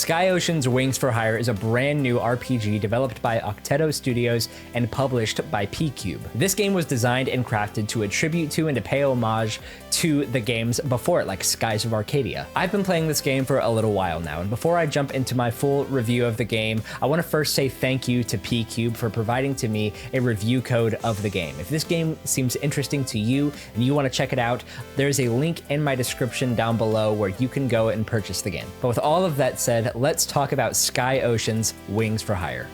Sky Ocean's Wings for Hire is a brand new RPG developed by Octeto Studios and published by P-Cube. This game was designed and crafted to attribute to and to pay homage to the games before it, like Skies of Arcadia. I've been playing this game for a little while now, and before I jump into my full review of the game, I want to first say thank you to P-Cube for providing to me a review code of the game. If this game seems interesting to you and you want to check it out, there's a link in my description down below where you can go and purchase the game. But with all of that said, let's talk about Sky Ocean's Wings for Hire.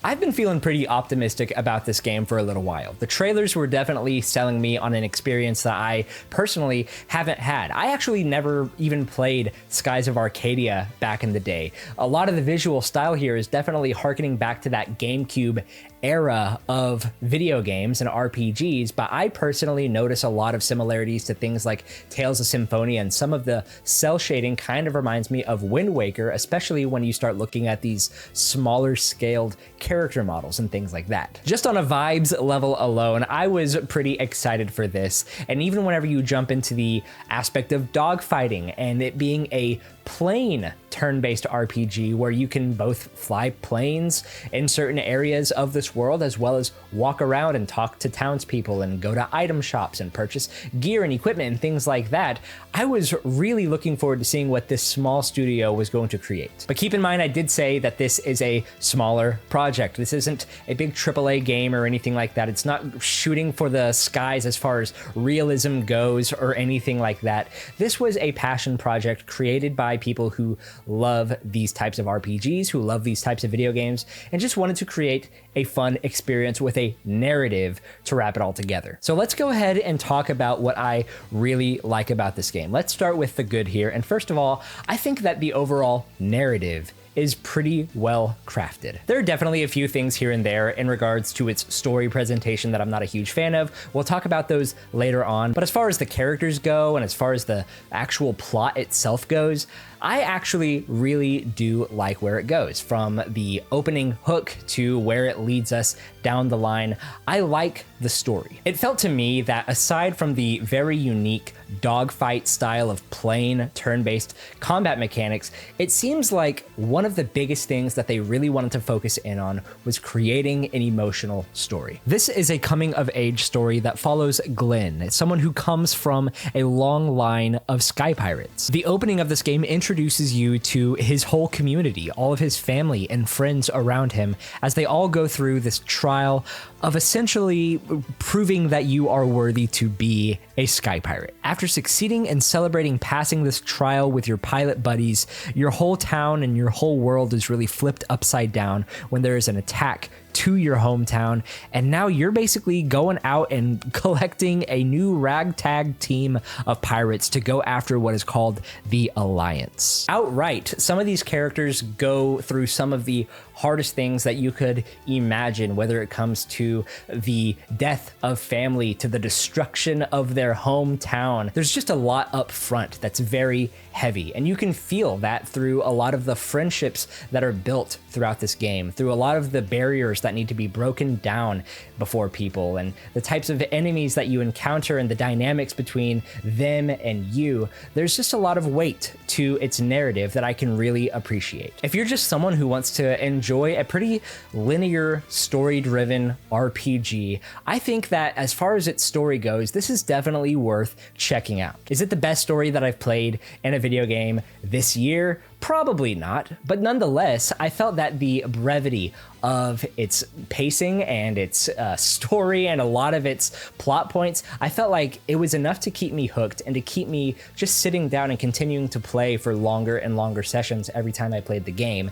I've been feeling pretty optimistic about this game for a little while. The trailers were definitely selling me on an experience that I personally haven't had. I actually never even played Skies of Arcadia back in the day. A lot of the visual style here is definitely harkening back to that GameCube era of video games and RPGs, but I personally notice a lot of similarities to things like Tales of Symphonia, and some of the cell shading kind of reminds me of Wind Waker, especially when you start looking at these smaller scaled character models and things like that. Just on a vibes level alone, I was pretty excited for this, and even whenever you jump into the aspect of dogfighting and it being a plane turn-based RPG where you can both fly planes in certain areas of this world, as well as walk around and talk to townspeople and go to item shops and purchase gear and equipment and things like that, I was really looking forward to seeing what this small studio was going to create. But keep in mind, I did say that this is a smaller project. This isn't a big AAA game or anything like that. It's not shooting for the skies as far as realism goes or anything like that. This was a passion project created by people who love these types of RPGs, who love these types of video games, and just wanted to create a fun experience with a narrative to wrap it all together. So let's go ahead and talk about what I really like about this game. Let's start with the good here. And first of all, I think that the overall narrative is pretty well crafted. There are definitely a few things here and there in regards to its story presentation that I'm not a huge fan of. We'll talk about those later on, but as far as the characters go and as far as the actual plot itself goes, I actually really do like where it goes. From the opening hook to where it leads us down the line, I like the story. It felt to me that aside from the very unique dogfight style of plain turn-based combat mechanics, it seems like one of the biggest things that they really wanted to focus in on was creating an emotional story. This is a coming-of-age story that follows Glenn. It's someone who comes from a long line of sky pirates. The opening of this game introduces you to his whole community, all of his family and friends around him, as they all go through this trial of essentially proving that you are worthy to be a sky pirate. After succeeding and celebrating passing this trial with your pilot buddies, your whole town and your whole world is really flipped upside down when there is an attack to your hometown, and now you're basically going out and collecting a new ragtag team of pirates to go after what is called the Alliance. Outright, some of these characters go through some of the hardest things that you could imagine, whether it comes to the death of family, to the destruction of their hometown. There's just a lot up front that's very heavy, and you can feel that through a lot of the friendships that are built throughout this game, through a lot of the barriers that need to be broken down before people, and the types of enemies that you encounter and the dynamics between them and you. There's just a lot of weight to its narrative that I can really appreciate. If you're just someone who wants to enjoy a pretty linear, story-driven RPG, I think that as far as its story goes, this is definitely worth checking out. Is it the best story that I've played in a video game this year? Probably not, but nonetheless, I felt that the brevity of its pacing and its story and a lot of its plot points, I felt like it was enough to keep me hooked and to keep me just sitting down and continuing to play for longer and longer sessions every time I played the game.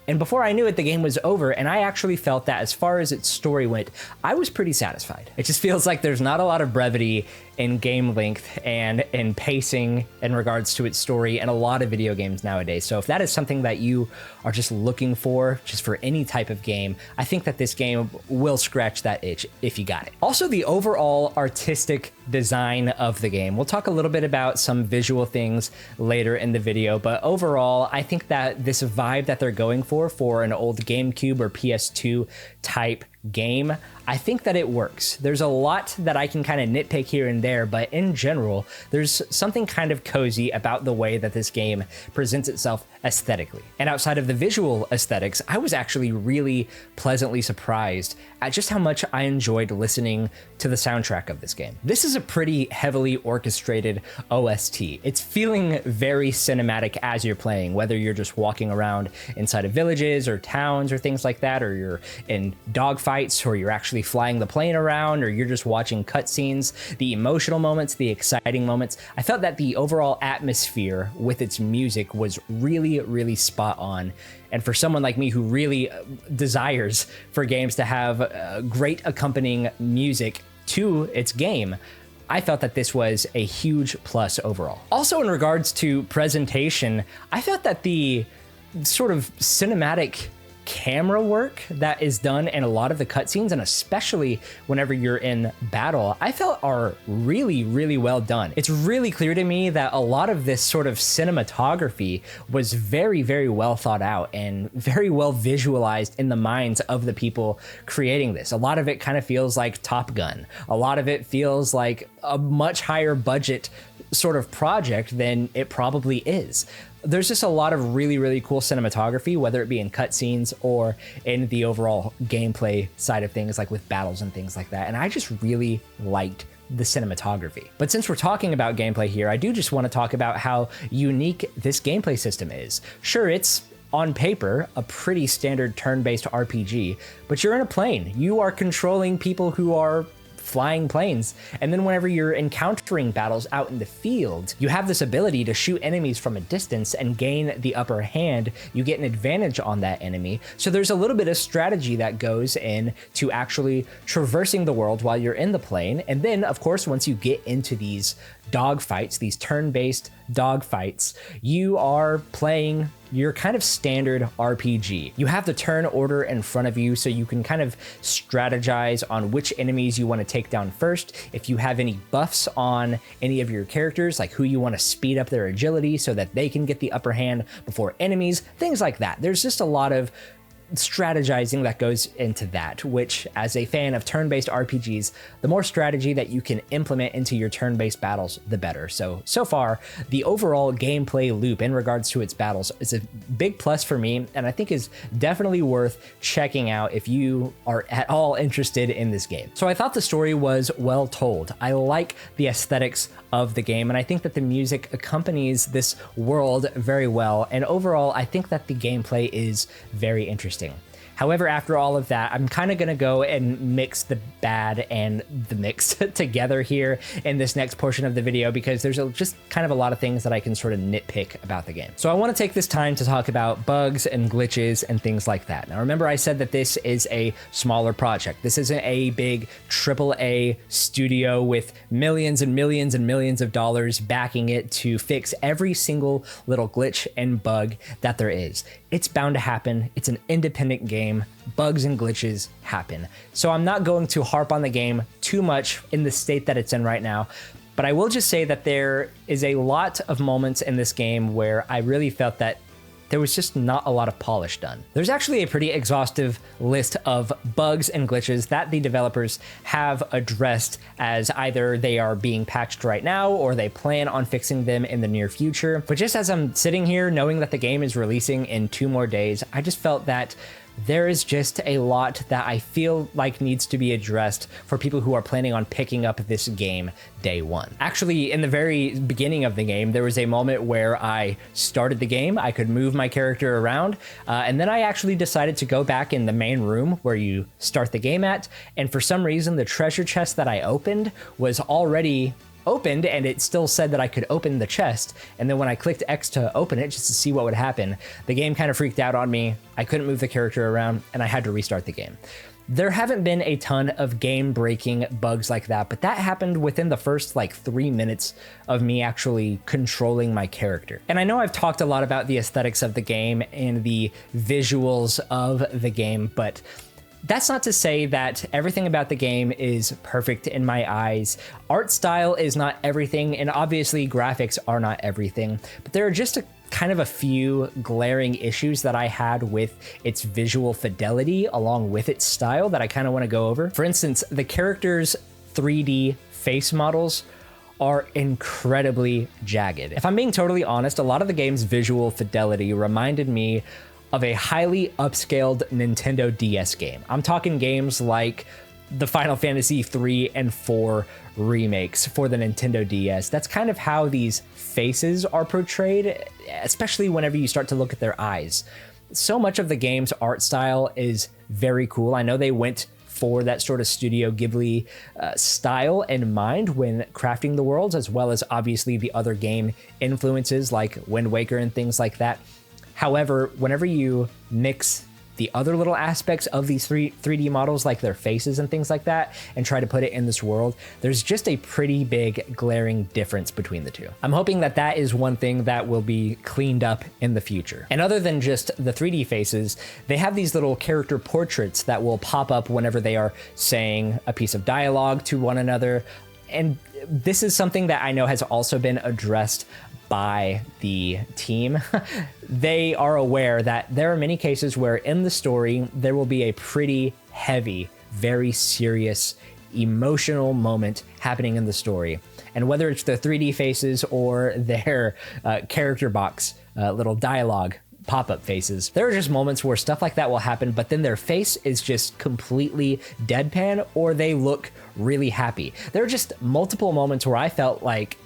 And before I knew it, the game was over, and I actually felt that as far as its story went, I was pretty satisfied. It just feels like there's not a lot of brevity in game length and in pacing in regards to its story in a lot of video games nowadays. So if that is something that you are just looking for, just for any type of game, I think that this game will scratch that itch if you got it. Also, the overall artistic design of the game. We'll talk a little bit about some visual things later in the video, but overall, I think that this vibe that they're going for an old GameCube or PS2 type game, I think that it works. There's a lot that I can kind of nitpick here and there, but in general, there's something kind of cozy about the way that this game presents itself aesthetically. And outside of the visual aesthetics, I was actually really pleasantly surprised at just how much I enjoyed listening to the soundtrack of this game. This is a pretty heavily orchestrated OST. It's feeling very cinematic as you're playing, whether you're just walking around inside of villages or towns or things like that, or you're in dogfights, or you're actually flying the plane around, or you're just watching cutscenes, the emotional moments, the exciting moments. I felt that the overall atmosphere with its music was really, really spot on. And for someone like me who really desires for games to have great accompanying music to its game, I felt that this was a huge plus overall. Also, in regards to presentation, I felt that the sort of cinematic camera work that is done in a lot of the cutscenes, and especially whenever you're in battle, I felt are really, really well done. It's really clear to me that a lot of this sort of cinematography was very, very well thought out and very well visualized in the minds of the people creating this. A lot of it kind of feels like Top Gun. A lot of it feels like a much higher budget sort of project than it probably is. There's just a lot of really, really cool cinematography, whether it be in cutscenes or in the overall gameplay side of things, like with battles and things like that. And I just really liked the cinematography. But since we're talking about gameplay here, I do just want to talk about how unique this gameplay system is. Sure, it's on paper a pretty standard turn-based RPG, but you're in a plane. You are controlling people who are flying planes. And then whenever you're encountering battles out in the field, you have this ability to shoot enemies from a distance and gain the upper hand. You get an advantage on that enemy. So there's a little bit of strategy that goes in to actually traversing the world while you're in the plane. And then, of course, once you get into these dogfights, these turn-based dogfights, you are playing your kind of standard RPG. You have the turn order in front of you, so you can kind of strategize on which enemies you want to take down first. If you have any buffs on any of your characters, like who you want to speed up their agility so that they can get the upper hand before enemies, things like that. There's just a lot of strategizing that goes into that, which, as a fan of turn-based RPGs, the more strategy that you can implement into your turn-based battles, the better. So far, the overall gameplay loop in regards to its battles is a big plus for me, and I think is definitely worth checking out if you are at all interested in this game. So I thought the story was well told. I like the aesthetics of the game, and I think that the music accompanies this world very well, and overall, I think that the gameplay is very interesting. However, after all of that, I'm kind of going to go and mix the bad and the mixed together here in this next portion of the video, because there's just kind of a lot of things that I can sort of nitpick about the game. So I want to take this time to talk about bugs and glitches and things like that. Now, remember I said that this is a smaller project. This isn't a big AAA studio with millions and millions and millions of dollars backing it to fix every single little glitch and bug that there is. It's bound to happen. It's an independent game. Bugs and glitches happen. So I'm not going to harp on the game too much in the state that it's in right now, but I will just say that there is a lot of moments in this game where I really felt that there was just not a lot of polish done. There's actually a pretty exhaustive list of bugs and glitches that the developers have addressed, as either they are being patched right now or they plan on fixing them in the near future. But just as I'm sitting here knowing that the game is releasing in 2 more days, I just felt that there is just a lot that I feel like needs to be addressed for people who are planning on picking up this game day one. Actually, in the very beginning of the game, there was a moment where I started the game, I could move my character around, and then I actually decided to go back in the main room where you start the game at, and for some reason, the treasure chest that I opened was already opened, and it still said that I could open the chest. And then when I clicked X to open it just to see what would happen, the game kind of freaked out on me. I couldn't move the character around, and I had to restart the game. There haven't been a ton of game-breaking bugs like that, but that happened within the first like 3 minutes of me actually controlling my character. And I know I've talked a lot about the aesthetics of the game and the visuals of the game, but that's not to say that everything about the game is perfect in my eyes. Art style is not everything, and obviously graphics are not everything, but there are just a few glaring issues that I had with its visual fidelity along with its style that I kind of want to go over. For instance, the characters' 3D face models are incredibly jagged. If I'm being totally honest, a lot of the game's visual fidelity reminded me of a highly upscaled Nintendo DS game. I'm talking games like the Final Fantasy 3 and 4 remakes for the Nintendo DS. That's kind of how these faces are portrayed, especially whenever you start to look at their eyes. So much of the game's art style is very cool. I know they went for that sort of Studio Ghibli style in mind when crafting the worlds, as well as obviously the other game influences like Wind Waker and things like that. However, whenever you mix the other little aspects of these 3D models, like their faces and things like that, and try to put it in this world, there's just a pretty big glaring difference between the two. I'm hoping that that is one thing that will be cleaned up in the future. And other than just the 3D faces, they have these little character portraits that will pop up whenever they are saying a piece of dialogue to one another. And this is something that I know has also been addressed by the team. They are aware that there are many cases where in the story there will be a pretty heavy, very serious, emotional moment happening in the story. And whether it's their 3D faces or their character box little dialogue pop-up faces, there are just moments where stuff like that will happen, but then their face is just completely deadpan or they look really happy. There are just multiple moments where I felt like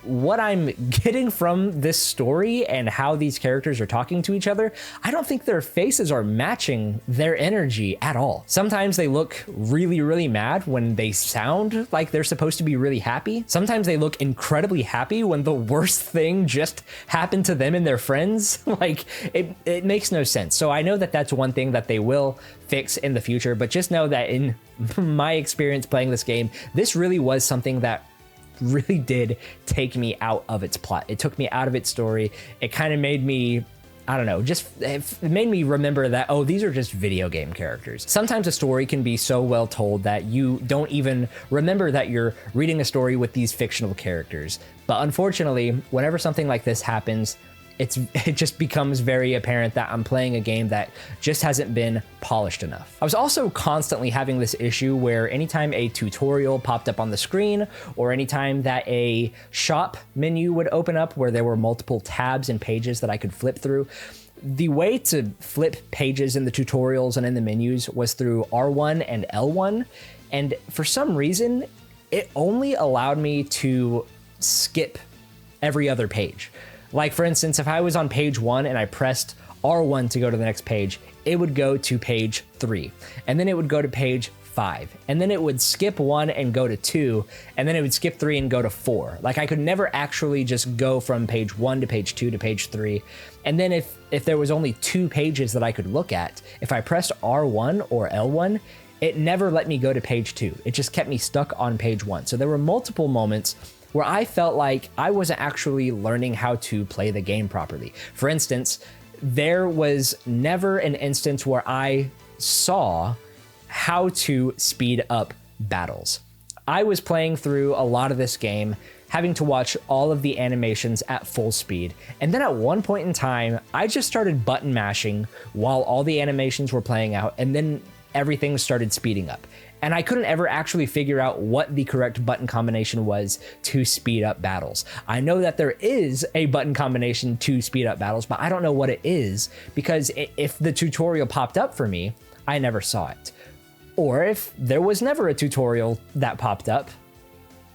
what I'm getting from this story and how these characters are talking to each other, I don't think their faces are matching their energy at all. Sometimes they look really, really mad when they sound like they're supposed to be really happy. Sometimes they look incredibly happy when the worst thing just happened to them and their friends. Like, it makes no sense. So I know that that's one thing that they will fix in the future, but just know that in my experience playing this game, this really was something that really did take me out of its plot. It took me out of its story. It kind of made me, I don't know, it made me remember that, oh, these are just video game characters. Sometimes a story can be so well told that you don't even remember that you're reading a story with these fictional characters. But unfortunately, whenever something like this happens, it just becomes very apparent that I'm playing a game that just hasn't been polished enough. I was also constantly having this issue where anytime a tutorial popped up on the screen, or anytime that a shop menu would open up where there were multiple tabs and pages that I could flip through, the way to flip pages in the tutorials and in the menus was through R1 and L1. And for some reason, it only allowed me to skip every other page. Like, for instance, if I was on page 1 and I pressed R1 to go to the next page, it would go to page 3, and then it would go to page 5, and then it would skip 1 and go to 2, and then it would skip 3 and go to 4. Like, I could never actually just go from page 1 to page 2 to page 3. And then if there was only 2 pages that I could look at, if I pressed R1 or L1, it never let me go to page 2. It just kept me stuck on page 1. So there were multiple moments where I felt like I wasn't actually learning how to play the game properly. For instance, there was never an instance where I saw how to speed up battles. I was playing through a lot of this game, having to watch all of the animations at full speed. And then at one point in time, I just started button mashing while all the animations were playing out, and then everything started speeding up. And I couldn't ever actually figure out what the correct button combination was to speed up battles. I know that there is a button combination to speed up battles, but I don't know what it is, because if the tutorial popped up for me, I never saw it. Or if there was never a tutorial that popped up,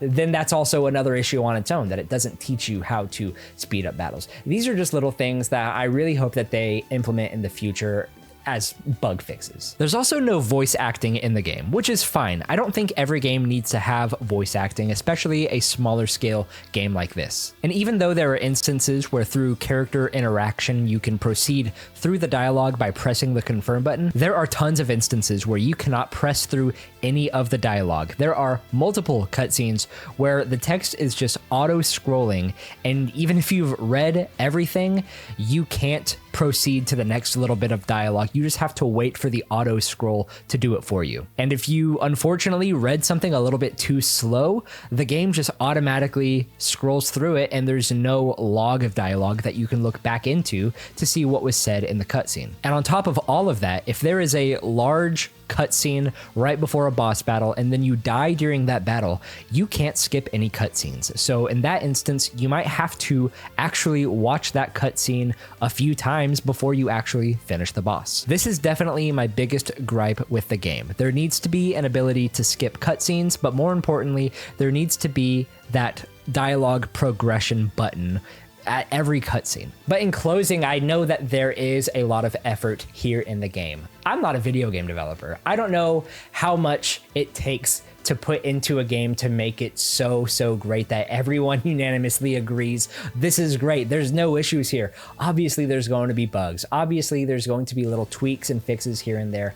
then that's also another issue on its own, that it doesn't teach you how to speed up battles. These are just little things that I really hope that they implement in the future. as bug fixes. There's also no voice acting in the game, which is fine. I don't think every game needs to have voice acting, especially a smaller scale game like this. And even though there are instances where through character interaction you can proceed through the dialogue by pressing the confirm button, there are tons of instances where you cannot press through any of the dialogue. There are multiple cutscenes where the text is just auto-scrolling, and even if you've read everything, you can't proceed to the next little bit of dialogue. You just have to wait for the auto scroll to do it for you. And if you unfortunately read something a little bit too slow, the game just automatically scrolls through it, and there's no log of dialogue that you can look back into to see what was said in the cutscene. And on top of all of that, if there is a large cutscene right before a boss battle and then you die during that battle, you can't skip any cutscenes. So in that instance, you might have to actually watch that cutscene a few times before you actually finish the boss. This is definitely my biggest gripe with the game. There needs to be an ability to skip cutscenes, but more importantly, there needs to be that dialogue progression button at every cutscene. But in closing, I know that there is a lot of effort here in the game. I'm not a video game developer. I don't know how much it takes to put into a game to make it so great that everyone unanimously agrees this is great. There's no issues here. Obviously, there's going to be bugs. Obviously, there's going to be little tweaks and fixes here and there.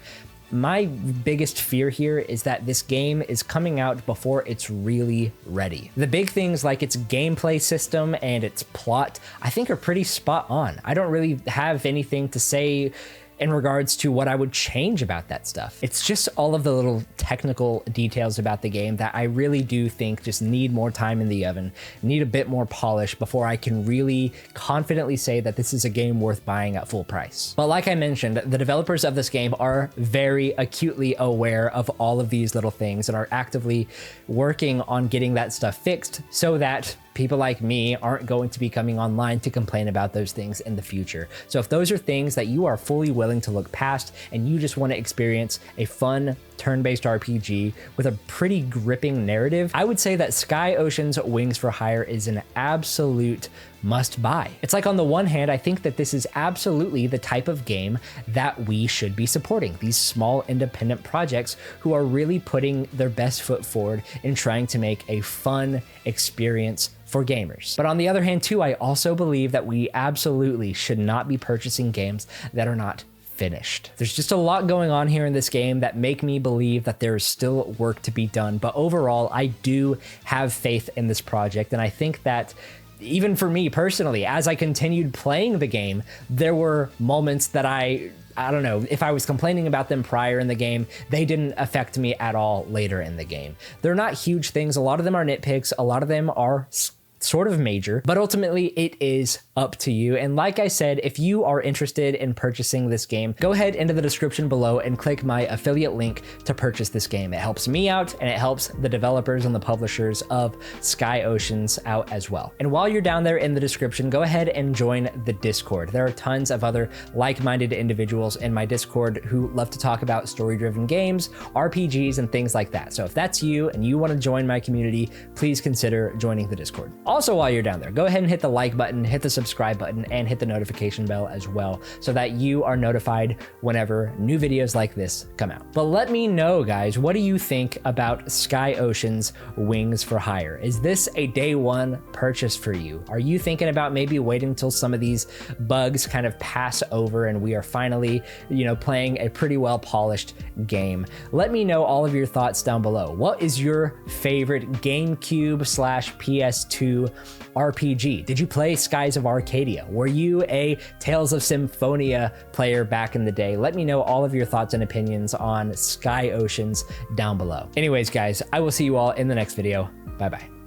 My biggest fear here is that this game is coming out before it's really ready. The big things like its gameplay system and its plot, I think are pretty spot on. I don't really have anything to say in regards to what I would change about that stuff. It's just all of the little technical details about the game that I really do think just need more time in the oven, need a bit more polish before I can really confidently say that this is a game worth buying at full price. But like I mentioned, the developers of this game are very acutely aware of all of these little things and are actively working on getting that stuff fixed so that people like me aren't going to be coming online to complain about those things in the future. So if those are things that you are fully willing to look past and you just want to experience a fun turn-based RPG with a pretty gripping narrative, I would say that Sky Ocean's Wings for Hire is an absolute must buy. It's like, on the one hand, I think that this is absolutely the type of game that we should be supporting. These small independent projects who are really putting their best foot forward in trying to make a fun experience for gamers. But on the other hand too, I also believe that we absolutely should not be purchasing games that are not finished. There's just a lot going on here in this game that make me believe that there is still work to be done. But overall, I do have faith in this project, and I think that even for me personally, as I continued playing the game, there were moments that I don't know, if I was complaining about them prior in the game, they didn't affect me at all later in the game. They're not huge things. A lot of them are nitpicks. A lot of them are sort of major, but ultimately it is up to you. And like I said, if you are interested in purchasing this game, go ahead into the description below and click my affiliate link to purchase this game. It helps me out and it helps the developers and the publishers of Sky Oceans out as well. And while you're down there in the description, go ahead and join the Discord. There are tons of other like-minded individuals in my Discord who love to talk about story-driven games, RPGs, and things like that. So if that's you and you want to join my community, please consider joining the Discord. Also, while you're down there, go ahead and hit the like button, hit the subscribe button, and hit the notification bell as well, so that you are notified whenever new videos like this come out. But let me know, guys, what do you think about Sky Ocean's Wings for Hire? Is this a day one purchase for you? Are you thinking about maybe waiting until some of these bugs kind of pass over and we are finally, playing a pretty well polished game? Let me know all of your thoughts down below. What is your favorite GameCube/PS2 RPG? Did you play Skies of Arcadia? Were you a Tales of Symphonia player back in the day? Let me know all of your thoughts and opinions on Sky Oceans down below. Anyways, guys, I will see you all in the next video. Bye-bye.